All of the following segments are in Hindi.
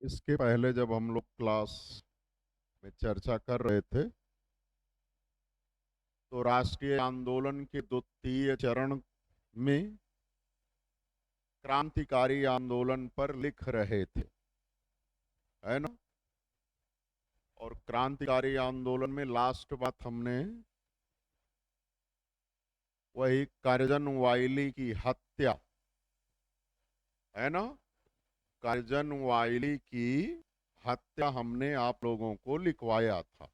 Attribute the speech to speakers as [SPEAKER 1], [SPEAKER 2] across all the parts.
[SPEAKER 1] इसके पहले जब हम लोग क्लास में चर्चा कर रहे थे तो राष्ट्रीय आंदोलन के द्वितीय चरण में क्रांतिकारी आंदोलन पर लिख रहे थे, है ना। और क्रांतिकारी आंदोलन में लास्ट बात हमने वही करजन वाइली की हत्या, है ना, करजन वाइली की हत्या हमने आप लोगों को लिखवाया था।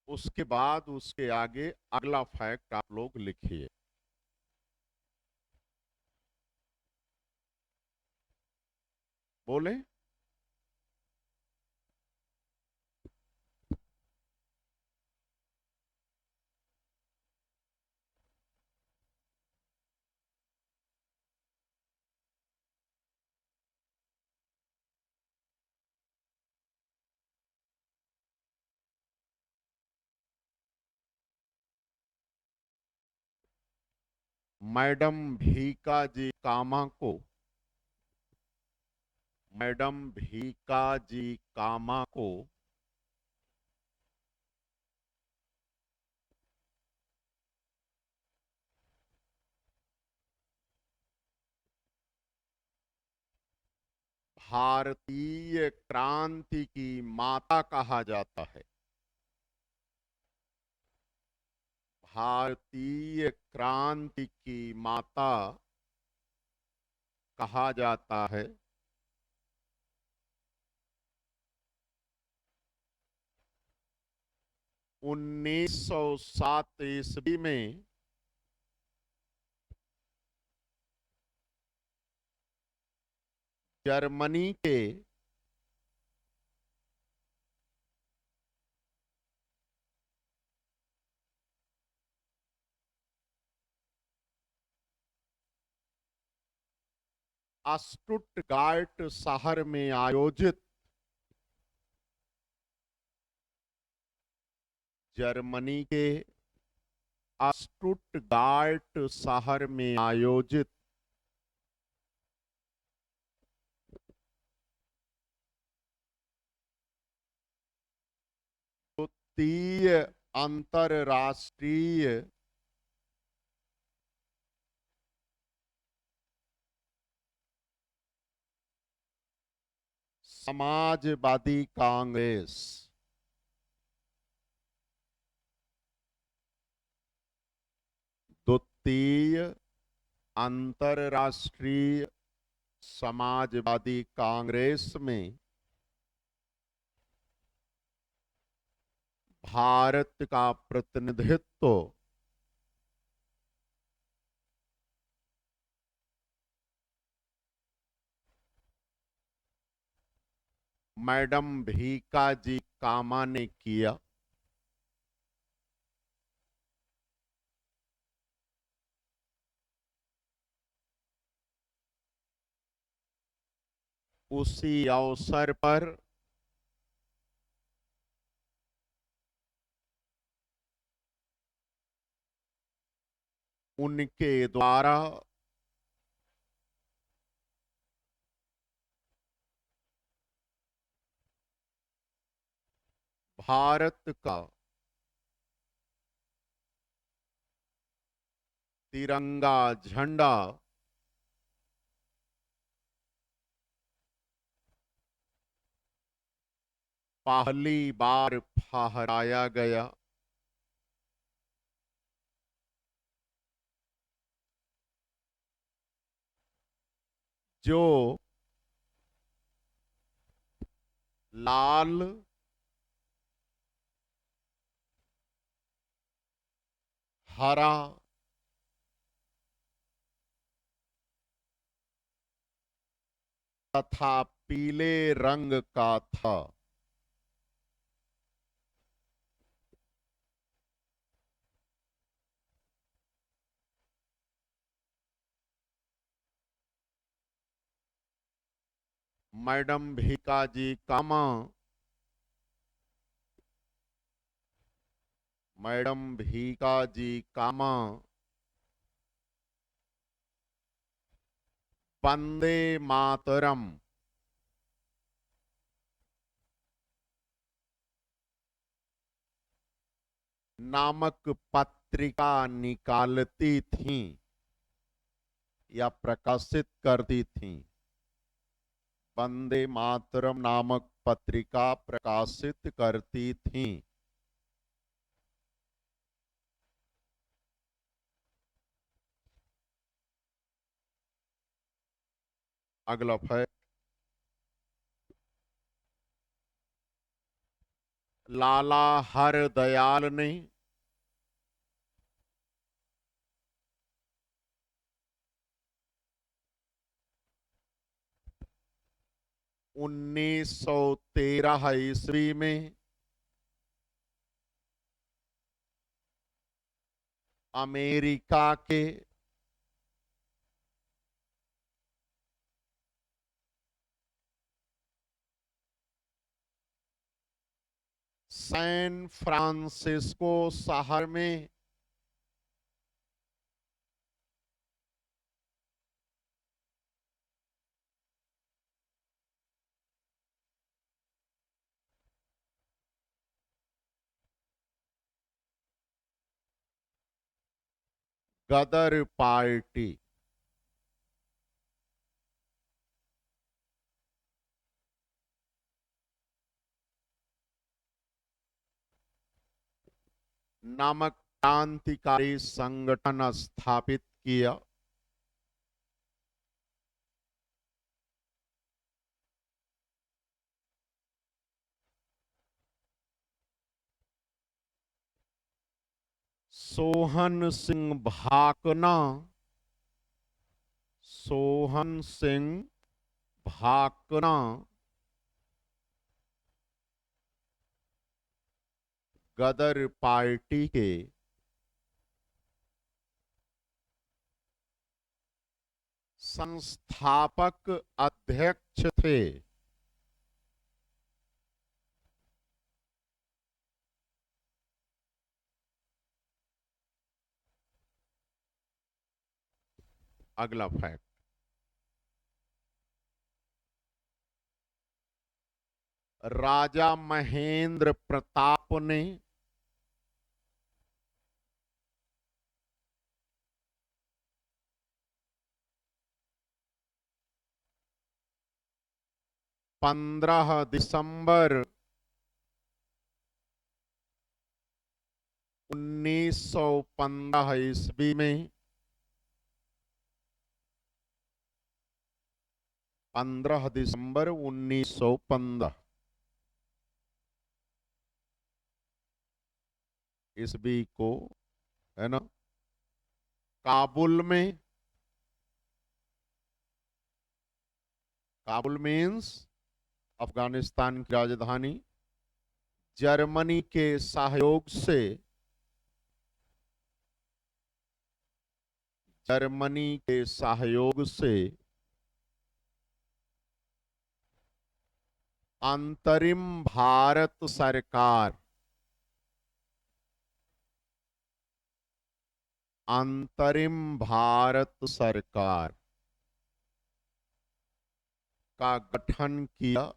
[SPEAKER 1] उसके बाद उसके आगे अगला फैक्ट आप लोग लिखिए। बोले मैडम भीका जी कामा को, मैडम भीका जी कामा को भारतीय क्रांति की माता कहा जाता है। भारतीय क्रांति की माता कहा जाता है। 1907 ईस्वी में जर्मनी के स्टुटगार्ट शहर में आयोजित जर्मनी के स्टुटगार्ट शहर में आयोजित द्वितीय अंतरराष्ट्रीय समाजवादी कांग्रेस, द्वितीय अंतरराष्ट्रीय समाजवादी कांग्रेस में भारत का प्रतिनिधित्व मैडम भीका जी कामा ने किया। उसी अवसर पर उनके द्वारा भारत का तिरंगा झंडा पहली बार फहराया गया। जो लाल, हरा तथा पीले रंग का था। मैडम भीका जी कामा, मैडम भीका जी कामा वंदे मातरम नामक पत्रिका निकालती थीं या प्रकाशित करती थीं। वंदे मातरम नामक पत्रिका प्रकाशित करती थीं। अगला फैक्ट, लाला हरदयाल ने 1913 ईस्वी में अमेरिका के सैन फ्रांसिस्को शहर में गदर पार्टी नामक क्रांतिकारी संगठन स्थापित किया। सोहन सिंह भाकना, सोहन सिंह भाकना गदर पार्टी के संस्थापक अध्यक्ष थे। अगला फैक्ट, राजा महेंद्र प्रताप ने दिसंबर 1915 ईस्वी में 15 दिसंबर 1915 ईस्वी को, है ना, काबुल में, काबुल मीन्स अफगानिस्तान की राजधानी, जर्मनी के सहयोग से, जर्मनी के सहयोग से अंतरिम भारत सरकार, अंतरिम भारत सरकार का गठन किया।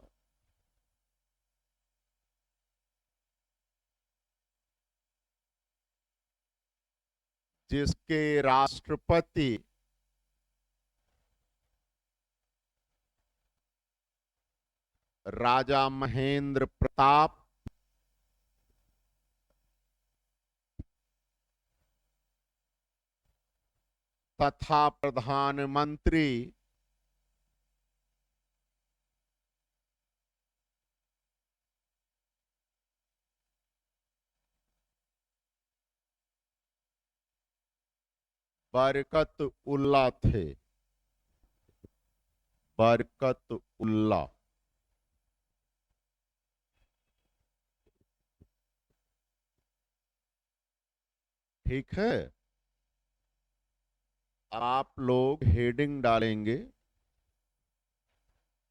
[SPEAKER 1] जिसके राष्ट्रपति राजा महेंद्र प्रताप तथा प्रधानमंत्री बरकत उल्ला थे। बरकत उल्ला। ठीक है, आप लोग हेडिंग डालेंगे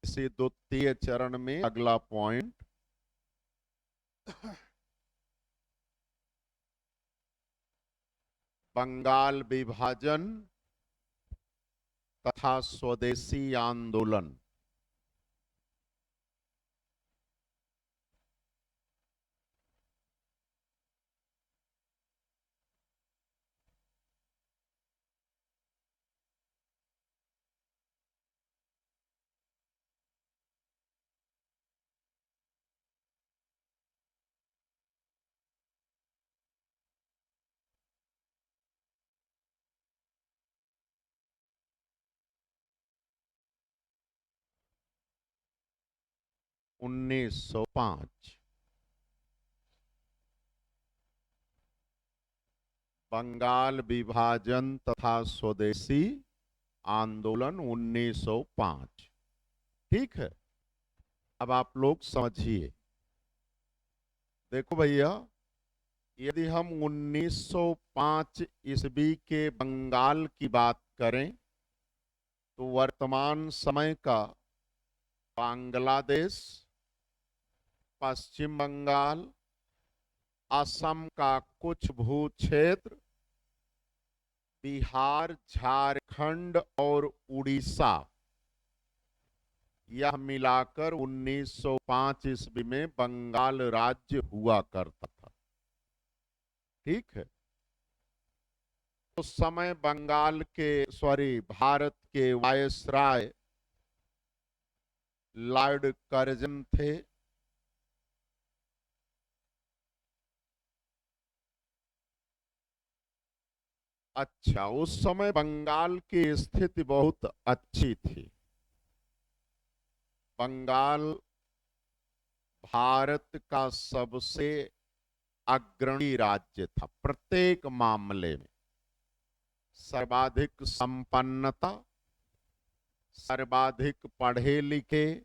[SPEAKER 1] इसी द्वितीय चरण में। अगला पॉइंट, बंगाल विभाजन तथा स्वदेशी आंदोलन। 1905 बंगाल विभाजन तथा स्वदेशी आंदोलन 1905। ठीक है, अब आप लोग समझिए। देखो भैया, यदि हम 1905 ईस्वी के बंगाल की बात करें तो वर्तमान समय का बांग्लादेश, पश्चिम बंगाल, असम का कुछ भू क्षेत्र, बिहार, झारखंड और उड़ीसा, यह मिलाकर 1905 ईस्वी में बंगाल राज्य हुआ करता था। ठीक है, उस समय भारत के वायसराय लॉर्ड कर्जन थे। अच्छा, उस समय बंगाल की स्थिति बहुत अच्छी थी। बंगाल भारत का सबसे अग्रणी राज्य था प्रत्येक मामले में। सर्वाधिक संपन्नता, सर्वाधिक पढ़े लिखे,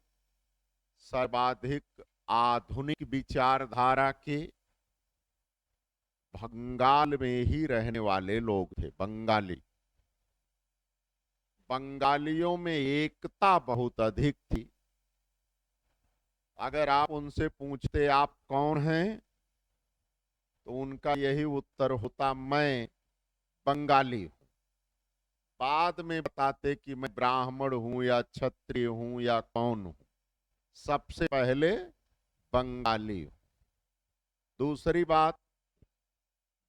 [SPEAKER 1] सर्वाधिक आधुनिक विचारधारा के बंगाल में ही रहने वाले लोग थे बंगाली। बंगालियों में एकता बहुत अधिक थी। अगर आप उनसे पूछते आप कौन हैं, तो उनका यही उत्तर होता, मैं बंगाली हूं। बाद में बताते कि मैं ब्राह्मण हूं या क्षत्रिय हूं या कौन हूं, सबसे पहले बंगाली हूं। दूसरी बात,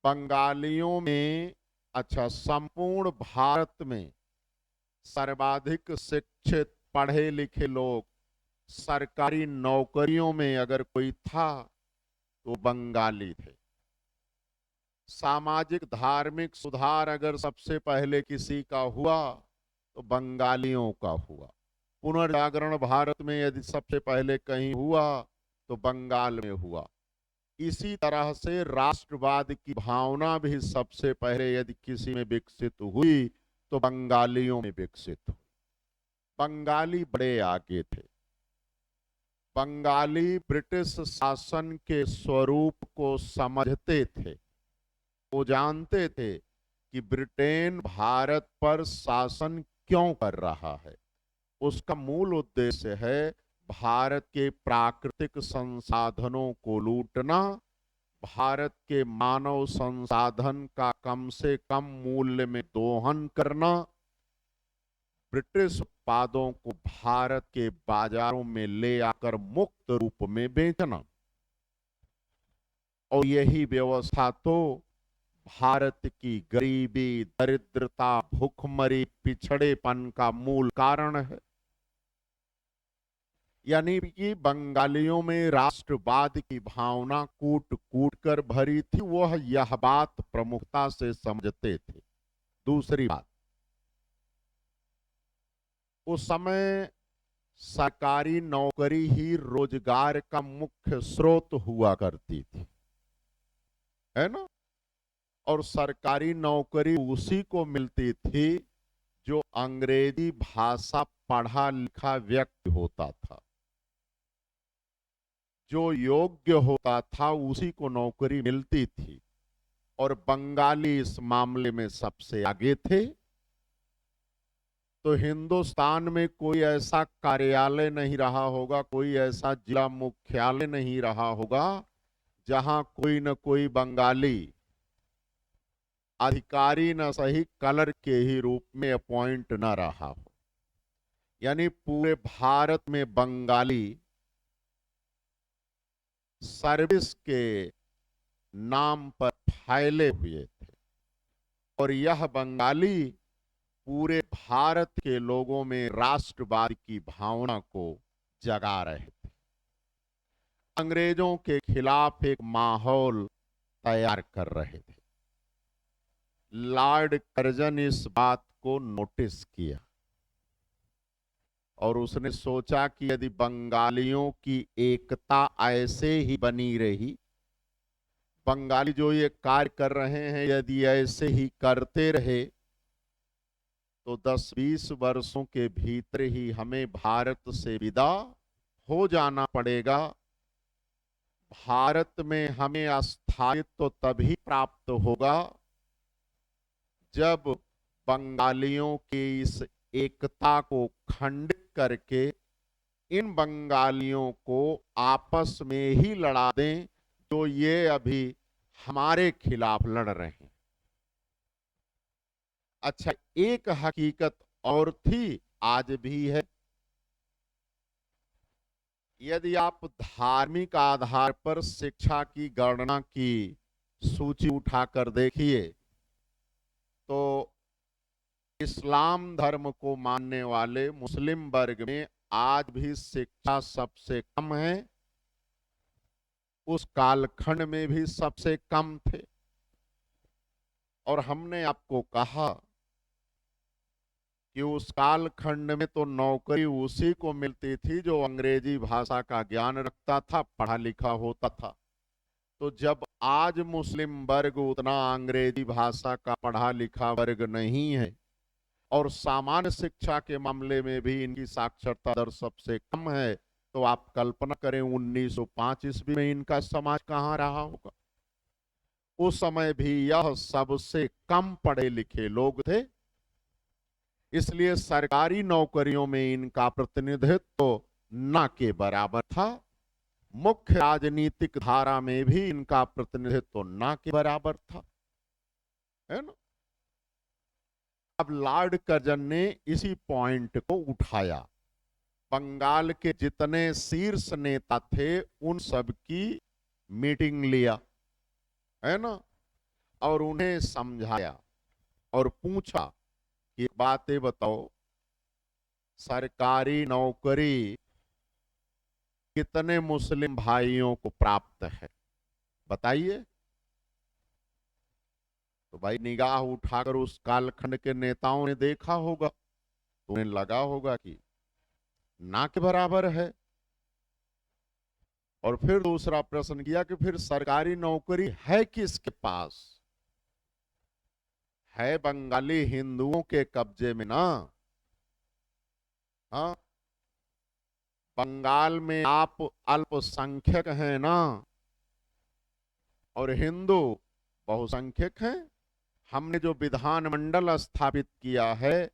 [SPEAKER 1] बंगालियों में, अच्छा, संपूर्ण भारत में सर्वाधिक शिक्षित पढ़े लिखे लोग, सरकारी नौकरियों में अगर कोई था तो बंगाली थे। सामाजिक धार्मिक सुधार अगर सबसे पहले किसी का हुआ तो बंगालियों का हुआ। पुनर्जागरण भारत में यदि सबसे पहले कहीं हुआ तो बंगाल में हुआ। इसी तरह से राष्ट्रवाद की भावना भी सबसे पहले यदि किसी में विकसित हुई तो बंगालियों में विकसित हुई। बंगाली बड़े आगे थे। बंगाली ब्रिटिश शासन के स्वरूप को समझते थे। वो जानते थे कि ब्रिटेन भारत पर शासन क्यों कर रहा है। उसका मूल उद्देश्य है भारत के प्राकृतिक संसाधनों को लूटना, भारत के मानव संसाधन का कम से कम मूल्य में दोहन करना, ब्रिटिश उत्पादों को भारत के बाजारों में ले आकर मुक्त रूप में बेचना। और यही व्यवस्था तो भारत की गरीबी, दरिद्रता, भूखमरी, पिछड़ेपन का मूल कारण है। यानी कि बंगालियों में राष्ट्रवाद की भावना कूट कूट कर भरी थी। वह यह बात प्रमुखता से समझते थे। दूसरी बात, उस समय सरकारी नौकरी ही रोजगार का मुख्य स्रोत हुआ करती थी, है ना। और सरकारी नौकरी उसी को मिलती थी जो अंग्रेजी भाषा पढ़ा लिखा व्यक्ति होता था। जो योग्य होता था उसी को नौकरी मिलती थी। और बंगाली इस मामले में सबसे आगे थे। तो हिंदुस्तान में कोई ऐसा कार्यालय नहीं रहा होगा, कोई ऐसा जिला मुख्यालय नहीं रहा होगा जहां कोई न कोई बंगाली अधिकारी न सही कलर के ही रूप में अपॉइंट न रहा हो। यानी पूरे भारत में बंगाली सर्विस के नाम पर फैले हुए थे। और यह बंगाली पूरे भारत के लोगों में राष्ट्रवाद की भावना को जगा रहे थे। अंग्रेजों के खिलाफ एक माहौल तैयार कर रहे थे। लॉर्ड कर्जन इस बात को नोटिस किया। और उसने सोचा कि यदि बंगालियों की एकता ऐसे ही बनी रही, बंगाली जो ये कार्य कर रहे हैं यदि ऐसे ही करते रहे, तो 10-20 वर्षों के भीतर ही हमें भारत से विदा हो जाना पड़ेगा। भारत में हमें स्थायित्व तभी प्राप्त होगा जब बंगालियों की इस एकता को खंडित करके इन बंगालियों को आपस में ही लड़ा दें जो ये अभी हमारे खिलाफ लड़ रहे हैं। अच्छा, एक हकीकत और थी, आज भी है। यदि आप धार्मिक आधार पर शिक्षा की गणना की सूची उठाकर देखिए तो इस्लाम धर्म को मानने वाले मुस्लिम वर्ग में आज भी शिक्षा सबसे कम है, उस कालखंड में भी सबसे कम थे। और हमने आपको कहा कि उस कालखंड में तो नौकरी उसी को मिलती थी जो अंग्रेजी भाषा का ज्ञान रखता था, पढ़ा लिखा होता था। तो जब आज मुस्लिम वर्ग उतना अंग्रेजी भाषा का पढ़ा लिखा वर्ग नहीं है और सामान्य शिक्षा के मामले में भी इनकी साक्षरता दर सबसे कम है, तो आप कल्पना करें 1905 ईस्वी में इनका समाज कहां रहा होगा। उस समय भी यह सबसे कम पढ़े लिखे लोग थे, इसलिए सरकारी नौकरियों में इनका प्रतिनिधित्व न के बराबर था। मुख्य राजनीतिक धारा में भी इनका प्रतिनिधित्व न के बराबर था, है ना। अब लॉर्ड कर्जन ने इसी पॉइंट को उठाया, बंगाल के जितने शीर्ष नेता थे उन सब की मीटिंग लिया, है ना, और उन्हें समझाया और पूछा कि बातें बताओ, सरकारी नौकरी कितने मुस्लिम भाइयों को प्राप्त है, बताइए। तो भाई निगाह उठाकर उस कालखंड के नेताओं ने देखा होगा तो उन्हें लगा होगा कि ना के बराबर है। और फिर दूसरा प्रश्न किया कि फिर सरकारी नौकरी है किसके पास, है बंगाली हिंदुओं के कब्जे में ना। हाँ, बंगाल में आप अल्पसंख्यक हैं ना, और हिंदू बहुसंख्यक हैं। हमने जो विधानमंडल स्थापित किया है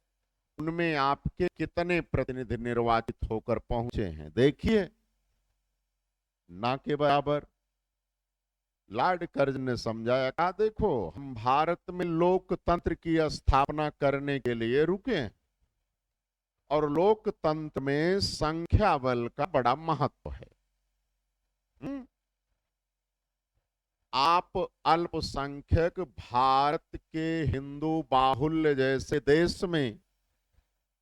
[SPEAKER 1] उनमें आपके कितने प्रतिनिधि निर्वाचित होकर पहुंचे हैं, देखिए, ना के बराबर। लॉर्ड कर्जन ने समझाया, कहा देखो हम भारत में लोकतंत्र की स्थापना करने के लिए रुके हैं और लोकतंत्र में संख्या बल का बड़ा महत्व है। आप अल्पसंख्यक भारत के हिंदू बाहुल्य जैसे देश में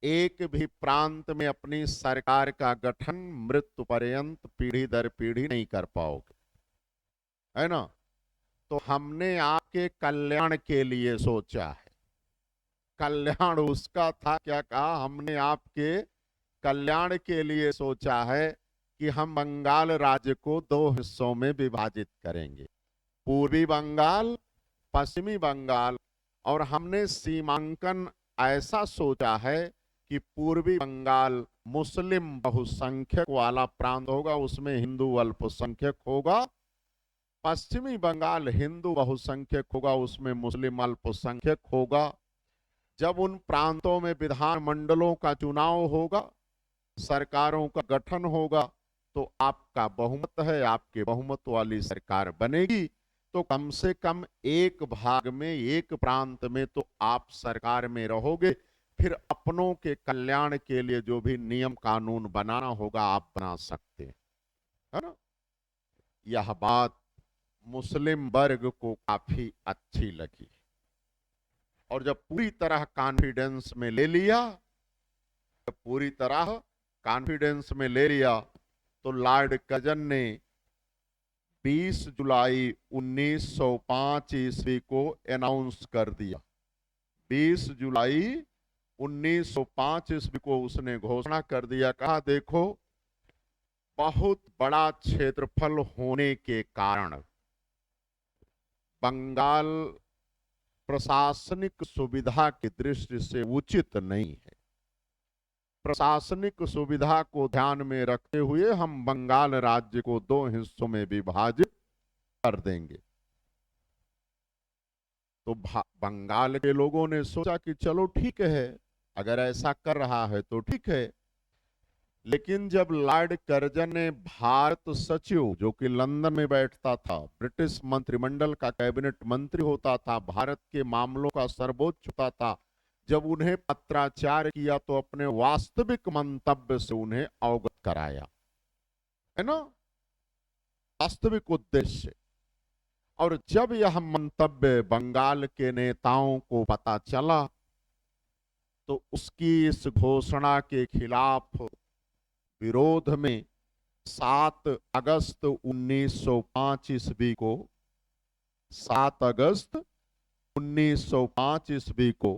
[SPEAKER 1] एक भी प्रांत में अपनी सरकार का गठन मृत्यु पर्यंत पीढ़ी दर पीढ़ी नहीं कर पाओगे, है ना। तो हमने आपके कल्याण के लिए सोचा है। कल्याण उसका था क्या, कहा हमने आपके कल्याण के लिए सोचा है कि हम बंगाल राज्य को 2 हिस्सों में विभाजित करेंगे, पूर्वी बंगाल, पश्चिमी बंगाल। और हमने सीमांकन ऐसा सोचा है कि पूर्वी बंगाल मुस्लिम बहुसंख्यक वाला प्रांत होगा, उसमें हिंदू अल्पसंख्यक होगा। पश्चिमी बंगाल हिंदू बहुसंख्यक होगा, उसमें मुस्लिम अल्पसंख्यक होगा। जब उन प्रांतों में विधानमंडलों का चुनाव होगा, सरकारों का गठन होगा, तो आपका बहुमत है, आपके बहुमत वाली सरकार बनेगी। तो कम से कम एक भाग में, एक प्रांत में तो आप सरकार में रहोगे। फिर अपनों के कल्याण के लिए जो भी नियम कानून बनाना होगा आप बना सकते हैं, है ना। यह बात मुस्लिम वर्ग को काफी अच्छी लगी और जब पूरी तरह कॉन्फिडेंस में ले लिया, जब पूरी तरह कॉन्फिडेंस में ले लिया, तो लॉर्ड कर्जन ने 20 जुलाई 1905 ईस्वी को अनाउंस कर दिया। 20 जुलाई 1905 ईस्वी को उसने घोषणा कर दिया, कहा देखो बहुत बड़ा क्षेत्रफल होने के कारण बंगाल प्रशासनिक सुविधा की दृष्टि से उचित नहीं है। प्रशासनिक सुविधा को ध्यान में रखते हुए हम बंगाल राज्य को 2 हिस्सों में विभाजित कर देंगे। तो बंगाल के लोगों ने सोचा कि चलो ठीक है, अगर ऐसा कर रहा है तो ठीक है। लेकिन जब लॉर्ड कर्जन ने भारत सचिव, जो कि लंदन में बैठता था, ब्रिटिश मंत्रिमंडल का कैबिनेट मंत्री होता था, भारत के मामलों का सर्वोच्च होता था, जब उन्हें पत्राचार किया तो अपने वास्तविक मंतव्य से उन्हें अवगत कराया, है ना, वास्तविक उद्देश्य। और जब यह मंतव्य बंगाल के नेताओं को पता चला तो उसकी इस घोषणा के खिलाफ विरोध में 7 अगस्त 1905 ईस्वी को 7 अगस्त 1905 ईस्वी को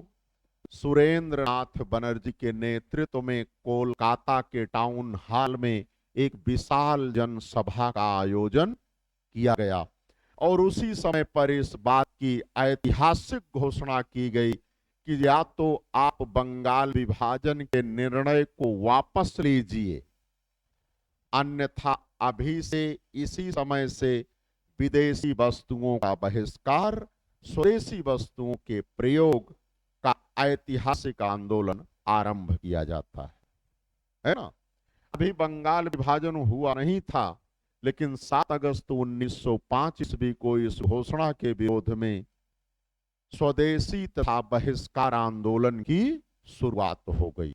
[SPEAKER 1] सुरेंद्र नाथ बनर्जी के नेतृत्व में कोलकाता के टाउन हॉल में एक विशाल जनसभा का आयोजन किया गया और उसी समय पर इस बात की ऐतिहासिक घोषणा की गई कि या तो आप बंगाल विभाजन के निर्णय को वापस लीजिए, अन्यथा अभी से इसी समय से विदेशी वस्तुओं का बहिष्कार, स्वदेशी वस्तुओं के प्रयोग का ऐतिहासिक आंदोलन आरंभ किया जाता है ना। अभी बंगाल विभाजन हुआ नहीं था, लेकिन 7 अगस्त 1905 ईस्वी को इस घोषणा के विरोध में स्वदेशी तथा बहिष्कार आंदोलन की शुरुआत हो गई।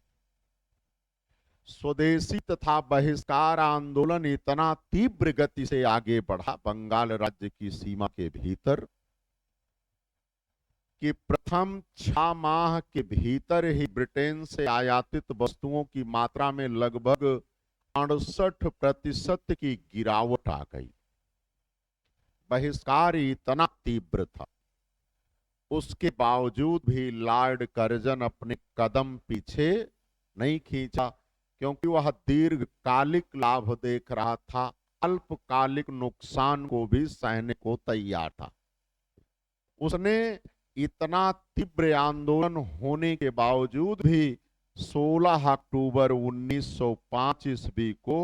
[SPEAKER 1] स्वदेशी तथा बहिष्कार आंदोलन इतना तीव्र गति से आगे बढ़ा बंगाल राज्य की सीमा के भीतर कि प्रथम 6 माह के भीतर ही ब्रिटेन से आयातित वस्तुओं की मात्रा में लगभग 68% की गिरावट आ गई। बहिष्कार इतना तीव्र था, उसके बावजूद भी लॉर्ड कर्जन अपने कदम पीछे नहीं खींचा, क्योंकि वह दीर्घकालिक लाभ देख रहा था, अल्पकालिक नुकसान को भी सहने को तैयार था। उसने इतना तीव्र आंदोलन होने के बावजूद भी 16 अक्टूबर 1905 ईस्वी को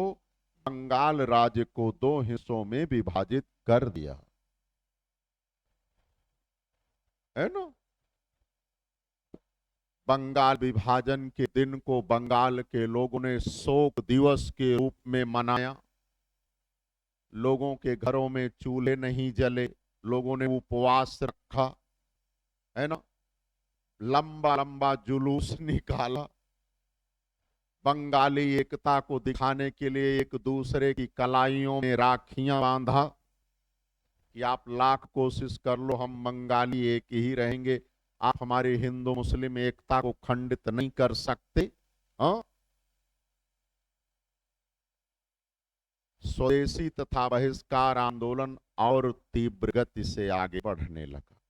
[SPEAKER 1] बंगाल राज्य को 2 हिस्सों में विभाजित कर दिया, है ना। बंगाल विभाजन के दिन को बंगाल के लोगों ने शोक दिवस के रूप में मनाया। लोगों के घरों में चूल्हे नहीं जले, लोगों ने उपवास रखा, है ना, लंबा लंबा जुलूस निकाला। बंगाली एकता को दिखाने के लिए एक दूसरे की कलाइयों में राखियां बांधा कि आप लाख कोशिश कर लो, हम बंगाली एक ही रहेंगे, आप हमारी हिंदू मुस्लिम एकता को खंडित नहीं कर सकते। हाँ, स्वदेशी तथा बहिष्कार आंदोलन और तीव्र गति से आगे बढ़ने लगा।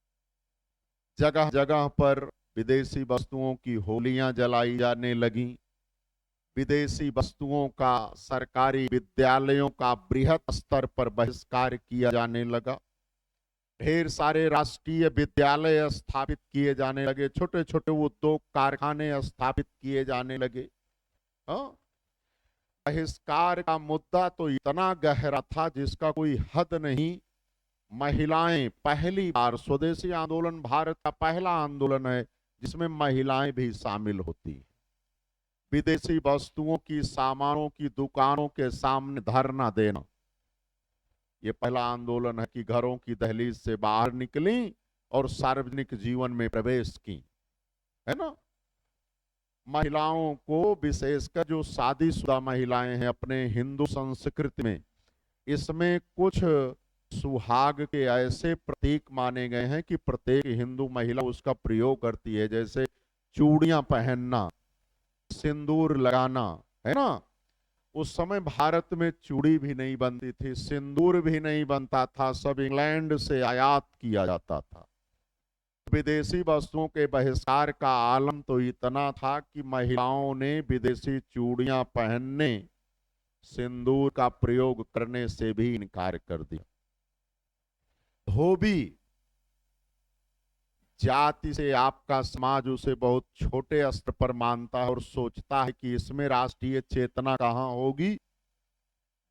[SPEAKER 1] जगह जगह पर विदेशी वस्तुओं की होलियां जलाई जाने लगी। विदेशी वस्तुओं का सरकारी विद्यालयों का बृहत स्तर पर बहिष्कार किया जाने लगा। ढेर सारे राष्ट्रीय विद्यालय स्थापित किए जाने लगे, छोटे छोटे उद्योग कारखाने स्थापित किए जाने लगे। बहिष्कार का मुद्दा तो इतना गहरा था जिसका कोई हद नहीं। महिलाएं, पहली बार स्वदेशी आंदोलन भारत का पहला आंदोलन है जिसमें महिलाएं भी शामिल होती हैं। विदेशी वस्तुओं की, सामानों की दुकानों के सामने धरना देना, ये पहला आंदोलन है कि घरों की दहलीज से बाहर निकली और सार्वजनिक जीवन में प्रवेश की, है ना। महिलाओं को, विशेषकर जो शादीशुदा महिलाएं हैं अपने हिंदू संस्कृति में, इसमें कुछ सुहाग के ऐसे प्रतीक माने गए हैं कि प्रत्येक हिंदू महिला उसका प्रयोग करती है, जैसे चूड़ियां पहनना, सिंदूर लगाना, है ना। उस समय भारत में चूड़ी भी नहीं बनती थी, सिंदूर भी नहीं बनता था, सब इंग्लैंड से आयात किया जाता था। विदेशी वस्तुओं के बहिष्कार का आलम तो इतना था कि महिलाओं ने विदेशी चूड़ियां पहनने, सिंदूर का प्रयोग करने से भी इनकार कर दिया। धोबी जाति से आपका समाज उसे बहुत छोटे स्तर पर मानता है और सोचता है कि इसमें राष्ट्रीय चेतना कहां होगी।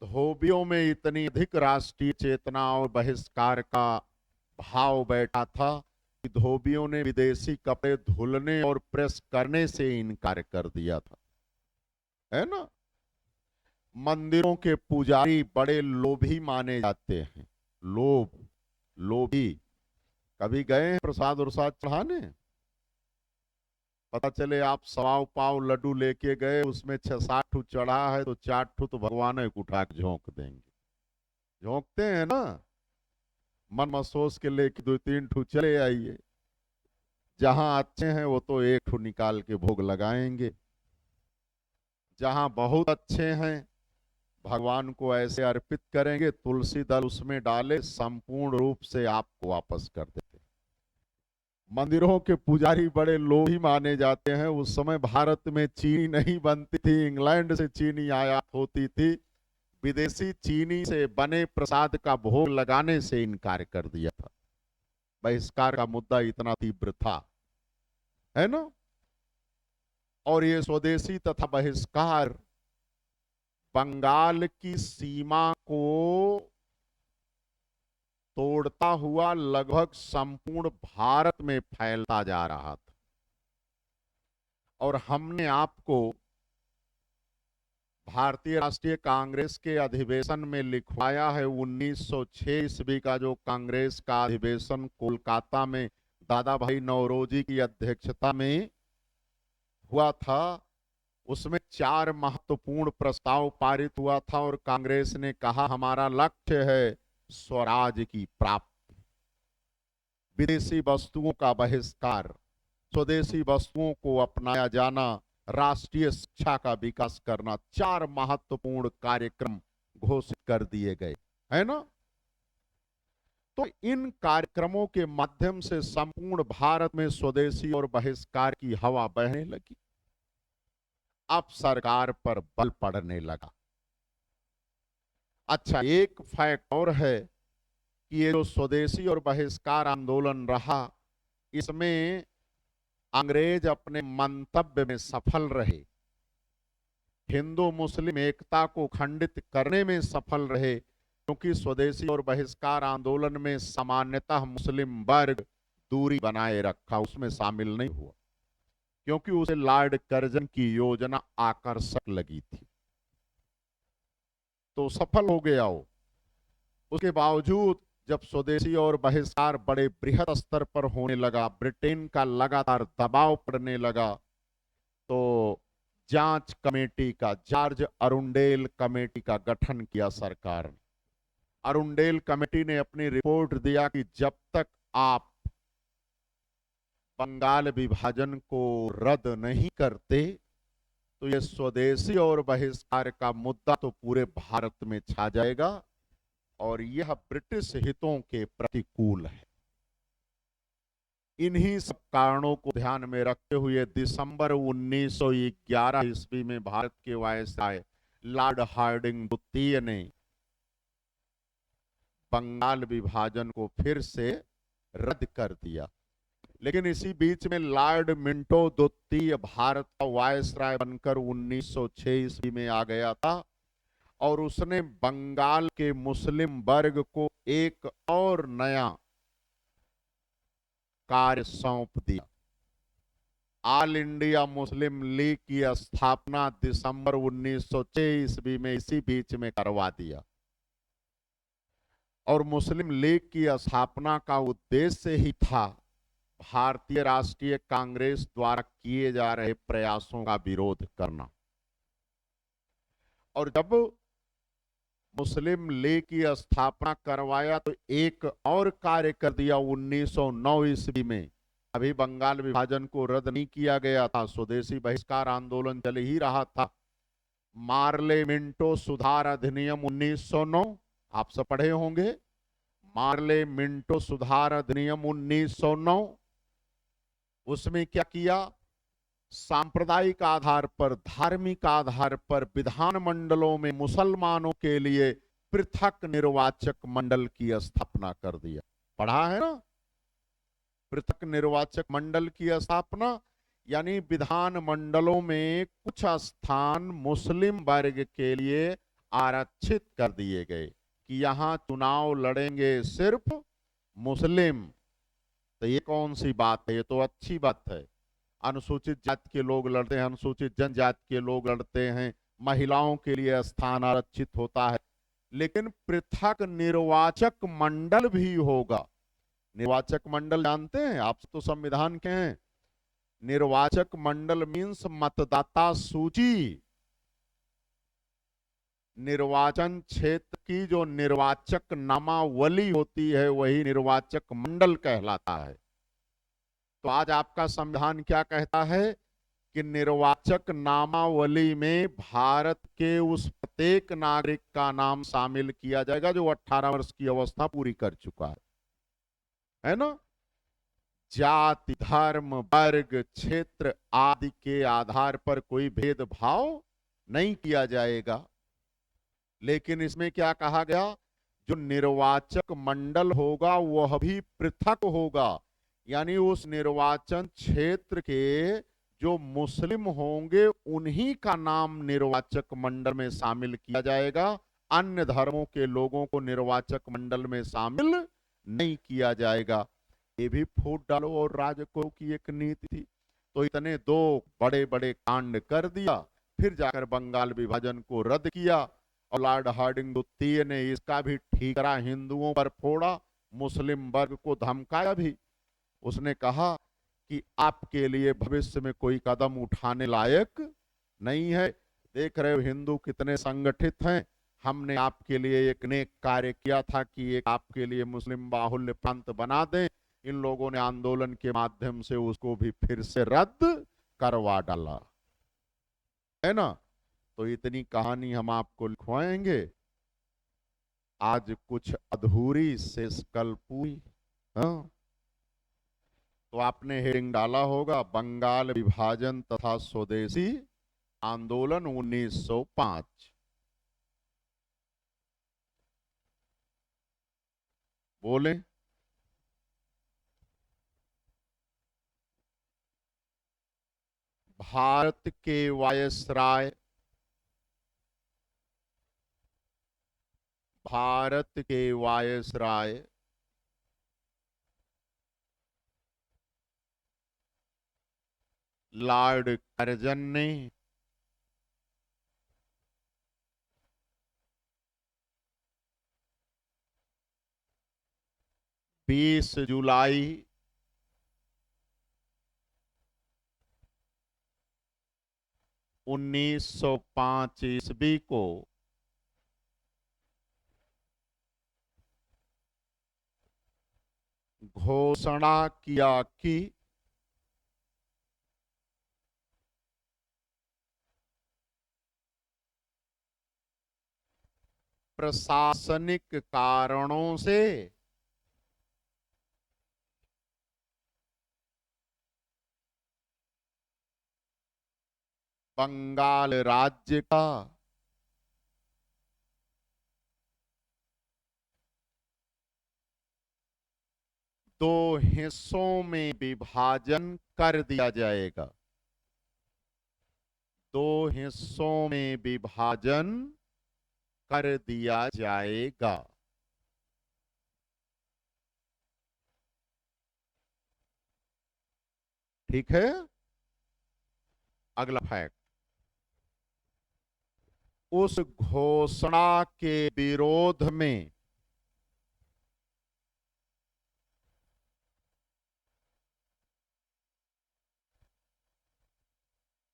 [SPEAKER 1] धोबियों में इतनी अधिक राष्ट्रीय चेतना और बहिष्कार का भाव बैठा था कि धोबियों ने विदेशी कपड़े धुलने और प्रेस करने से इनकार कर दिया था, है ना। मंदिरों के पुजारी बड़े लोभी माने जाते हैं। लोभी कभी गए हैं प्रसाद उरसाद चढ़ाने? पता चले आप सवाव पाव लड्डू लेके गए, उसमें 6-7 ठू चढ़ा है तो 4 ठू तो भगवान को उठा के झोंक देंगे। झोंकते हैं ना, मन महसूस के लेके 2-3 ठू चले आइए। जहां अच्छे हैं वो तो 1 ठू निकाल के भोग लगाएंगे। जहां बहुत अच्छे हैं भगवान को ऐसे अर्पित करेंगे, तुलसी दल उसमें डाले, संपूर्ण रूप से आपको वापस कर देते। मंदिरों के पुजारी बड़े लोभी माने जाते हैं। उस समय भारत में चीनी नहीं बनती थी, इंग्लैंड से चीनी आयात होती थी। विदेशी चीनी से बने प्रसाद का भोग लगाने से इनकार कर दिया था। बहिष्कार का मुद्दा इतना तीव्र था, है ना। और ये स्वदेशी तथा बहिष्कार बंगाल की सीमा को तोड़ता हुआ लगभग संपूर्ण भारत में फैलता जा रहा था। और हमने आपको भारतीय राष्ट्रीय कांग्रेस के अधिवेशन में लिखवाया है। 1906 ईस्वी का जो कांग्रेस का अधिवेशन कोलकाता में दादा भाई नौरोजी की अध्यक्षता में हुआ था, उसमें 4 महत्वपूर्ण प्रस्ताव पारित हुआ था और कांग्रेस ने कहा हमारा लक्ष्य है स्वराज की प्राप्ति, विदेशी वस्तुओं का बहिष्कार, स्वदेशी वस्तुओं को अपनाया जाना, राष्ट्रीय शिक्षा का विकास करना। 4 महत्वपूर्ण कार्यक्रम घोषित कर दिए गए, है ना। तो इन कार्यक्रमों के माध्यम से संपूर्ण भारत में स्वदेशी और बहिष्कार की हवा बहने लगी। अब सरकार पर बल पड़ने लगा। अच्छा, एक फैक्ट और है कि ये जो स्वदेशी और बहिष्कार आंदोलन रहा, इसमें अंग्रेज अपने मंतव्य में सफल रहे, हिंदू मुस्लिम एकता को खंडित करने में सफल रहे, क्योंकि स्वदेशी और बहिष्कार आंदोलन में सामान्यतः मुस्लिम वर्ग दूरी बनाए रखा, उसमें शामिल नहीं हुआ, क्योंकि उसे लॉर्ड कर्जन की योजना आकर्षक लगी थी, तो सफल हो गया वो। उसके बावजूद जब स्वदेशी और बहिष्कार बड़े बृहद स्तर पर होने लगा, ब्रिटेन का लगातार दबाव पड़ने लगा, तो जांच कमेटी का, जॉर्ज अरुंडेल कमेटी का गठन किया सरकार ने। अरुंडेल कमेटी ने अपनी रिपोर्ट दिया कि जब तक आप बंगाल विभाजन को रद्द नहीं करते तो ये स्वदेशी और बहिष्कार का मुद्दा तो पूरे भारत में छा जाएगा और यह ब्रिटिश हितों के प्रतिकूल है। इन्हीं सब कारणों को ध्यान में रखते हुए दिसंबर 1911 ईस्वी में भारत के वायसराय लॉर्ड हार्डिंग द्वितीय ने बंगाल विभाजन को फिर से रद्द कर दिया। लेकिन इसी बीच में लॉर्ड मिंटो द्वितीय भारत का वायसराय बनकर 1906 ईस्वी में आ गया था और उसने बंगाल के मुस्लिम वर्ग को एक और नया कार्य सौंप दिया। ऑल इंडिया मुस्लिम लीग की स्थापना दिसंबर 1906 ईस्वी में इसी बीच में करवा दिया और मुस्लिम लीग की स्थापना का उद्देश्य ही था भारतीय राष्ट्रीय कांग्रेस द्वारा किए जा रहे प्रयासों का विरोध करना। और जब मुस्लिम लीग की स्थापना करवाया तो एक और कार्य कर दिया 1909 ईस्वी में। अभी बंगाल विभाजन को रद्द नहीं किया गया था, स्वदेशी बहिष्कार आंदोलन चल ही रहा था। मार्ले मिंटो सुधार अधिनियम 1909 आप सब पढ़े होंगे। मार्ले मिंटो सुधार अधिनियम 1909 उसमें क्या किया, सांप्रदायिक आधार पर, धार्मिक आधार पर विधानमंडलों में मुसलमानों के लिए पृथक निर्वाचक मंडल की स्थापना कर दिया। पढ़ा है ना, पृथक निर्वाचक मंडल की स्थापना, यानी विधान मंडलों में कुछ स्थान मुस्लिम वर्ग के लिए आरक्षित कर दिए गए कि यहां चुनाव लड़ेंगे सिर्फ मुस्लिम। तो ये कौन सी बात है, ये तो अच्छी बात है। अनुसूचित जाति के लोग लड़ते हैं, अनुसूचित जनजाति के लोग लड़ते हैं, महिलाओं के लिए स्थान आरक्षित होता है, लेकिन पृथक निर्वाचक मंडल भी होगा। निर्वाचक मंडल जानते हैं आप तो, संविधान के हैं। निर्वाचक मंडल मीन्स मतदाता सूची। निर्वाचन क्षेत्र की जो निर्वाचक नामावली होती है वही निर्वाचक मंडल कहलाता है। तो आज आपका संविधान क्या कहता है कि निर्वाचक नामावली में भारत के उस प्रत्येक नागरिक का नाम शामिल किया जाएगा जो 18 वर्ष की अवस्था पूरी कर चुका है ना। जाति, धर्म, वर्ग, क्षेत्र आदि के आधार पर कोई भेदभाव नहीं किया जाएगा। लेकिन इसमें क्या कहा गया, जो निर्वाचक मंडल होगा वह भी पृथक होगा, यानी उस निर्वाचन क्षेत्र के जो मुस्लिम होंगे उन्हीं का नाम निर्वाचक मंडल में शामिल किया जाएगा। अन्य धर्मों के लोगों को निर्वाचक मंडल में शामिल नहीं किया जाएगा। ये भी फूट डालो और राजको की एक नीति थी। तो इतने दो बड़े बड़े कांड कर दिया, फिर जाकर बंगाल विभाजन को रद्द किया और लॉर्ड हार्डिंग द्वितीय ने इसका भी ठीकरा हिंदुओं पर फोड़ा, मुस्लिम वर्ग को धमकाया भी। उसने कहा कि आपके लिए भविष्य में कोई कदम उठाने लायक नहीं है। देख रहे हो हिंदू कितने संगठित हैं, हमने आपके लिए एक नेक कार्य किया था कि एक आपके लिए मुस्लिम बाहुल्य प्रांत बना दें। इन लोगों ने आंदोलन के माध्यम से उसको भी फिर से रद्द करवा डाला, है ना। तो इतनी कहानी हम आपको लिखवाएंगे। आज कुछ अधूरी शेष कल पूरी। हाँ, तो आपने हेडिंग डाला होगा, बंगाल विभाजन तथा स्वदेशी आंदोलन 1905। बोले, भारत के वायसराय, भारत के वायसराय लॉर्ड कर्जन ने 20 जुलाई 1905 ईस्वी को घोषणा किया कि प्रशासनिक कारणों से बंगाल राज्य का दो हिस्सों में विभाजन कर दिया जाएगा। दो हिस्सों में विभाजन कर दिया जाएगा। ठीक है। अगला फैक्ट, उस घोषणा के विरोध में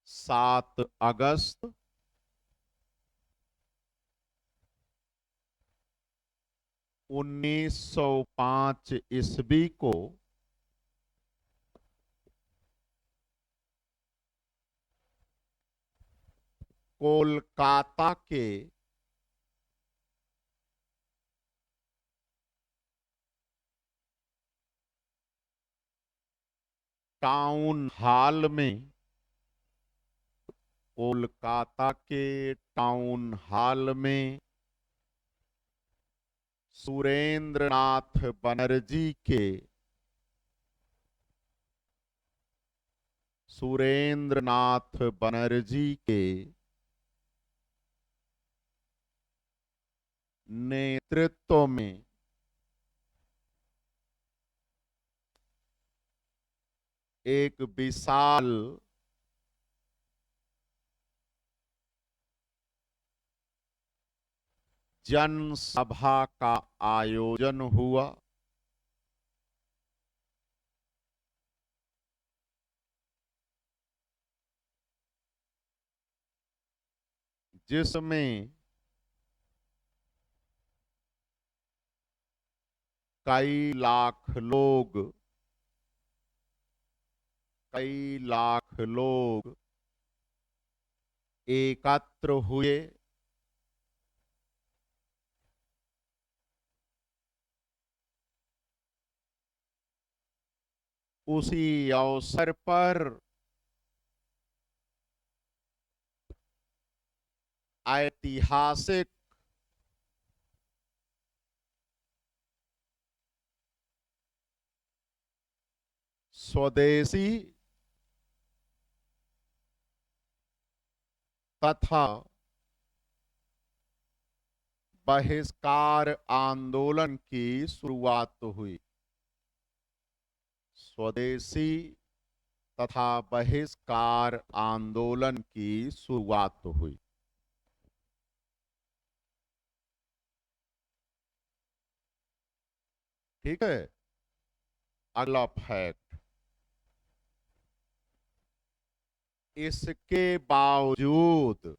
[SPEAKER 1] 7 अगस्त 1905 ईस्वी को कोलकाता के टाउन हॉल में, कोलकाता के टाउन हॉल में सुरेंद्र नाथ बनर्जी के नेतृत्व में एक विशाल जनसभा का आयोजन हुआ, जिसमें कई लाख लोग एकत्र हुए। उसी अवसर पर ऐतिहासिक स्वदेशी तथा बहिष्कार आंदोलन की शुरुआत हुई। स्वदेशी तथा बहिष्कार आंदोलन की शुरुआत हुई। ठीक है। अगला फैक्ट, इसके बावजूद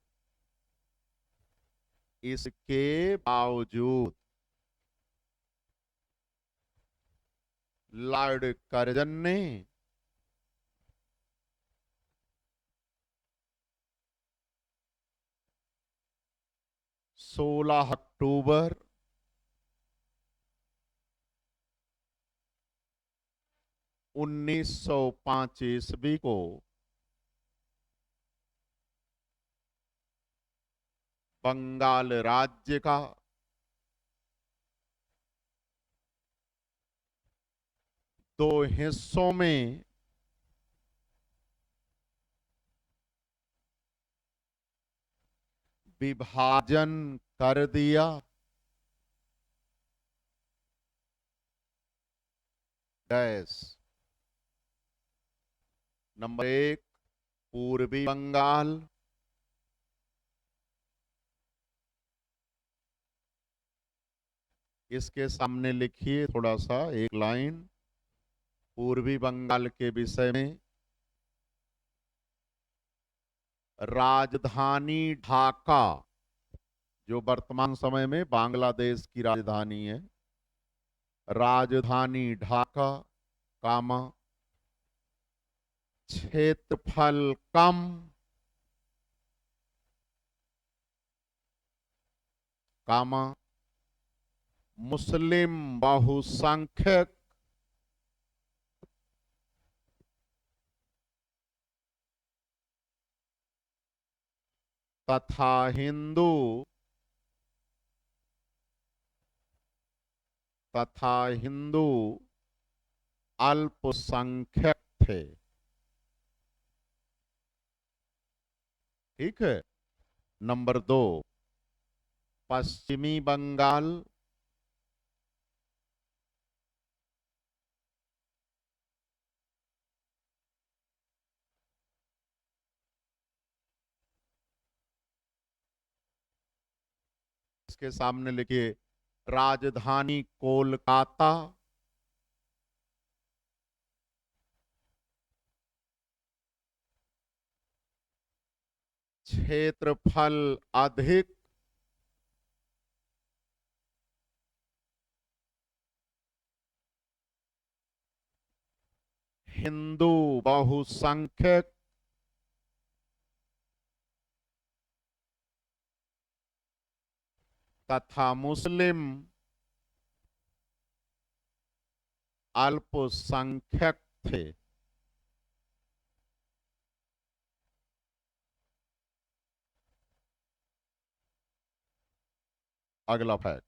[SPEAKER 1] लॉर्ड कर्जन ने सोलह अक्टूबर 1905 ईस्वी को बंगाल राज्य का दो हिस्सों में विभाजन कर दिया। डैश नंबर 1 पूर्वी बंगाल, इसके सामने लिखिए थोड़ा सा एक लाइन पूर्वी बंगाल के विषय में। राजधानी ढाका, जो वर्तमान समय में बांग्लादेश की राजधानी है, राजधानी ढाका, कामा क्षेत्रफल कम, कामा मुस्लिम बहुसंख्यक, तथा हिंदू अल्पसंख्यक थे। ठीक है। नंबर 2 पश्चिमी बंगाल, इसके सामने लिखिए राजधानी कोलकाता, क्षेत्रफल अधिक, हिंदू बहुसंख्यक, तथा मुस्लिम अल्पसंख्यक थे। अगला फैक्ट,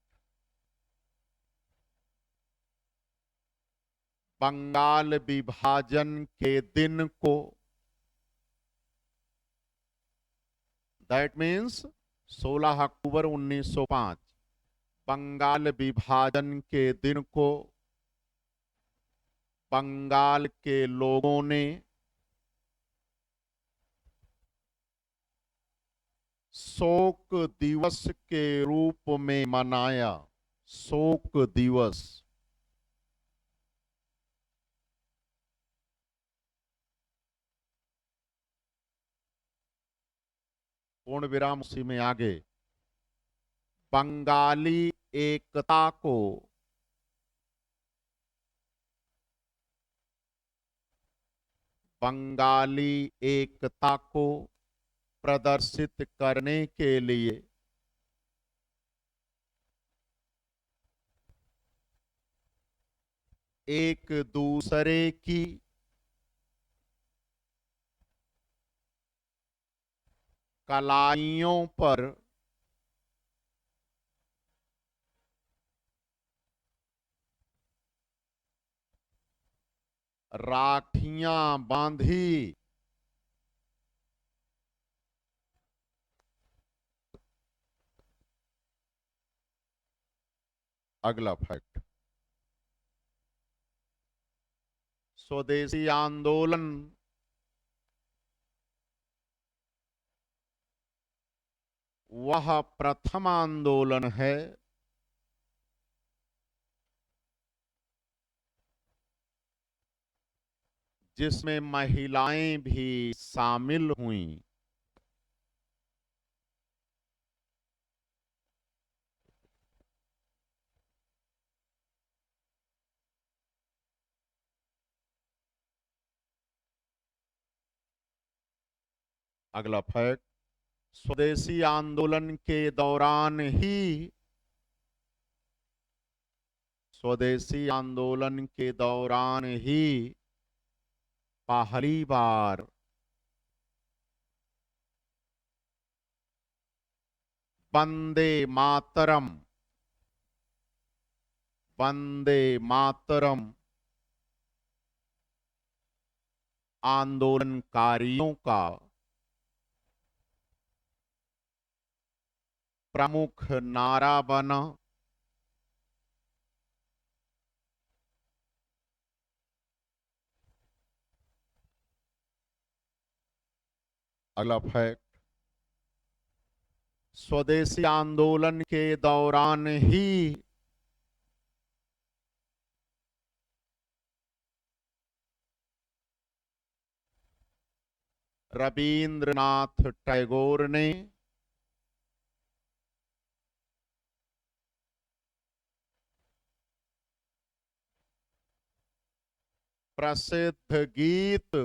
[SPEAKER 1] बंगाल विभाजन के दिन को, दैट मीन्स 16 अक्टूबर 1905, बंगाल विभाजन के दिन को बंगाल के लोगों ने शोक दिवस के रूप में मनाया। शोक दिवस। पूर्ण विराम उसी में आगे, बंगाली एकता को बंगाली एकता को प्रदर्शित करने के लिए एक दूसरे की कलाइयों पर राखियां बांधी। अगला फैक्ट, स्वदेशी आंदोलन वह प्रथम आंदोलन है जिसमें महिलाएं भी शामिल हुईं। अगला फैक्ट, स्वदेशी आंदोलन के दौरान ही स्वदेशी आंदोलन के दौरान ही पहली बार वंदे मातरम वंदे मातरम आंदोलनकारियों का प्रमुख नारा बना। अगला फैक्ट, स्वदेशी आंदोलन के दौरान ही रवींद्रनाथ टैगोर ने प्रसिद्ध गीत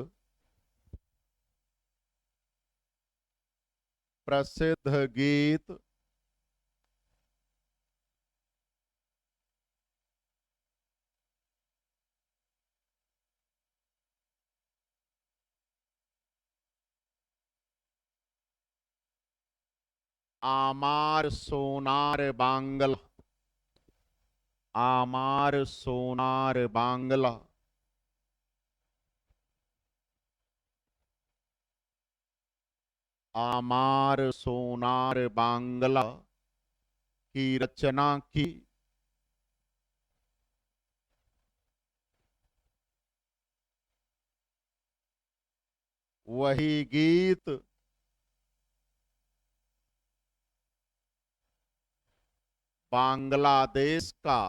[SPEAKER 1] आमार सोनार बांग्ला आमार सोनार बांग्ला आमार सोनार बांग्ला की रचना की। वही गीत बांग्लादेश का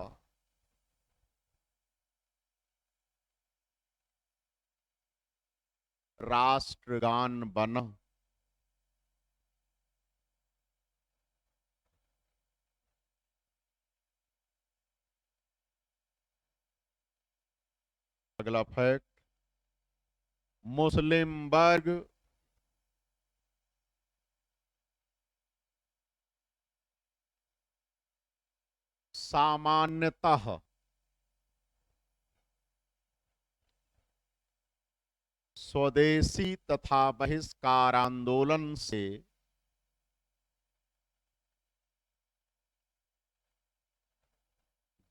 [SPEAKER 1] राष्ट्रगान बना। अगला फैक्ट, मुस्लिम वर्ग सामान्यतः स्वदेशी तथा बहिष्कार आंदोलन से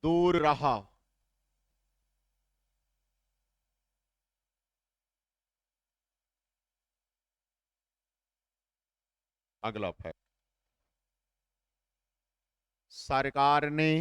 [SPEAKER 1] दूर रहा। अगला फैक्ट, सरकार ने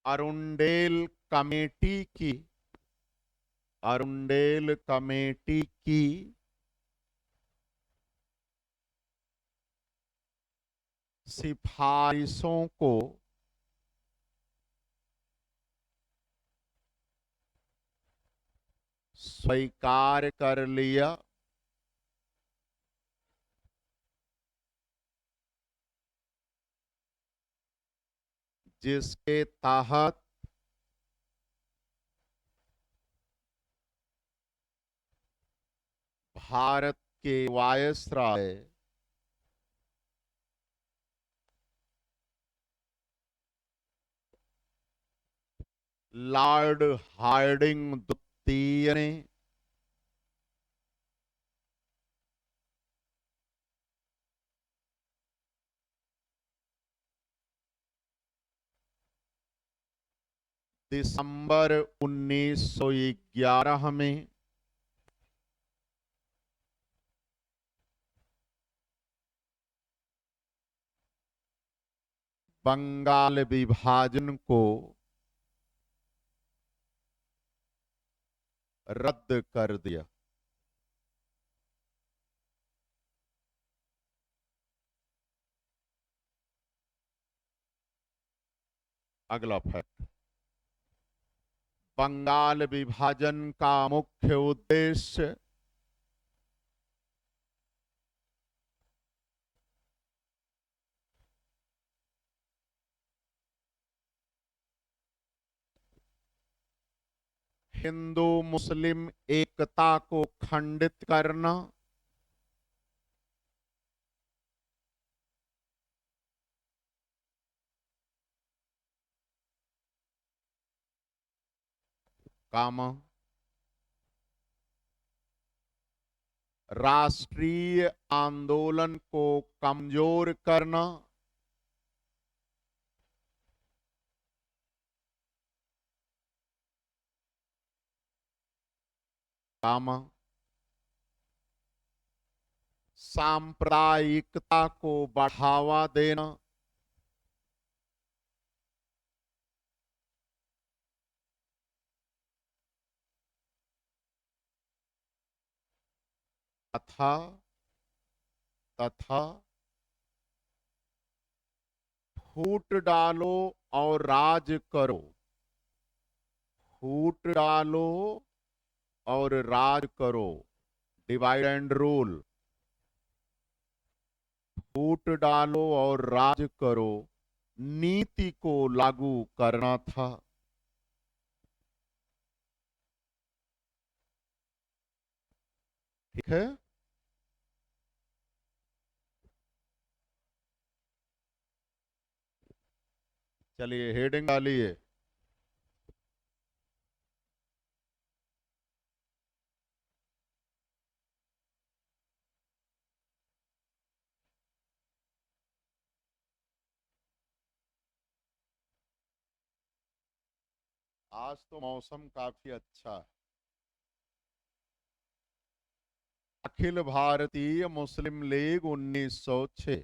[SPEAKER 1] अरुंडेल कमेटी की अरुंडेल कमेटी की सिफारिशों को स्वीकार कर लिया, जिसके तहत भारत के वायसराय लॉर्ड हार्डिंग द्वितीय ने दिसंबर 1911 में बंगाल विभाजन को रद्द कर दिया। अगला फैक्ट, बंगाल विभाजन का मुख्य उद्देश्य हिंदू मुस्लिम एकता को खंडित करना, कामा राष्ट्रीय आंदोलन को कमजोर करना, कामा सांप्रदायिकता को बढ़ावा देना, तथा तथा फूट डालो और राज करो, फूट डालो और राज करो, डिवाइड एंड रूल, फूट डालो और राज करो नीति को लागू करना था। ठीक है, चलिए हेडिंग डालिए। आज तो मौसम काफी अच्छा है। अखिल भारतीय मुस्लिम लीग 1906,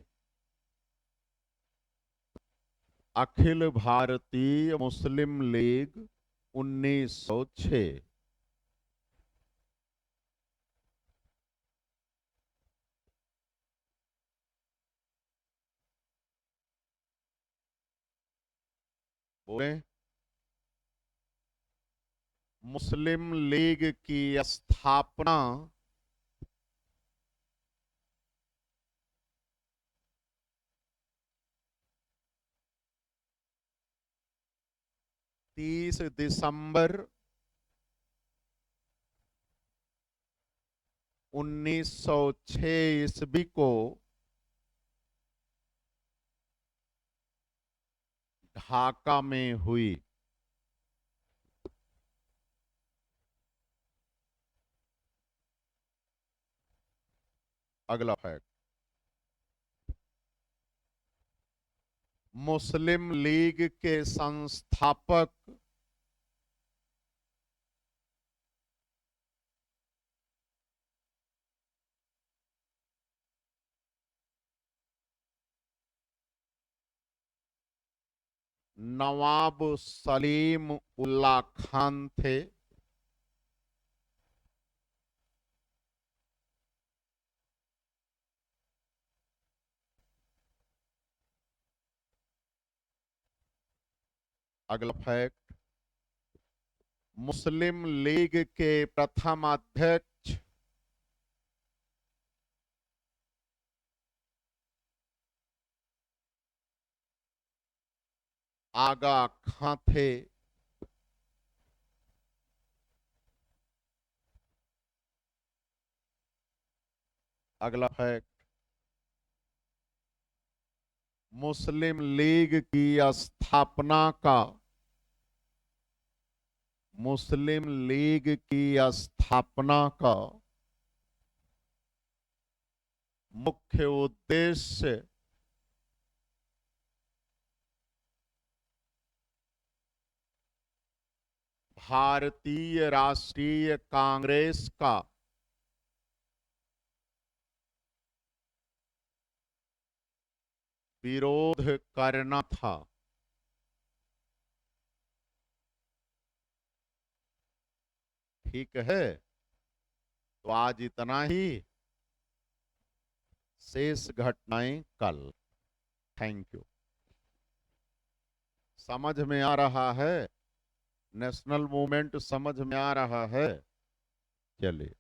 [SPEAKER 1] अखिल भारतीय मुस्लिम लीग 1906। बोले, मुस्लिम लीग की स्थापना 30 दिसंबर 1906 ईस्वी को ढाका में हुई। अगला फैक्ट, मुस्लिम लीग के संस्थापक नवाब सलीम उल्लाह खान थे। अगला फैक्ट, मुस्लिम लीग के प्रथम अध्यक्ष आगा खां थे। अगला फैक्ट, मुस्लिम लीग की स्थापना का मुस्लिम लीग की स्थापना का मुख्य उद्देश्य भारतीय राष्ट्रीय कांग्रेस का विरोध करना था। ठीक है, तो आज इतना ही, शेष घटनाएं कल। Thank you. समझ में आ रहा है? नेशनल मूवमेंट समझ में आ रहा है? चलिए।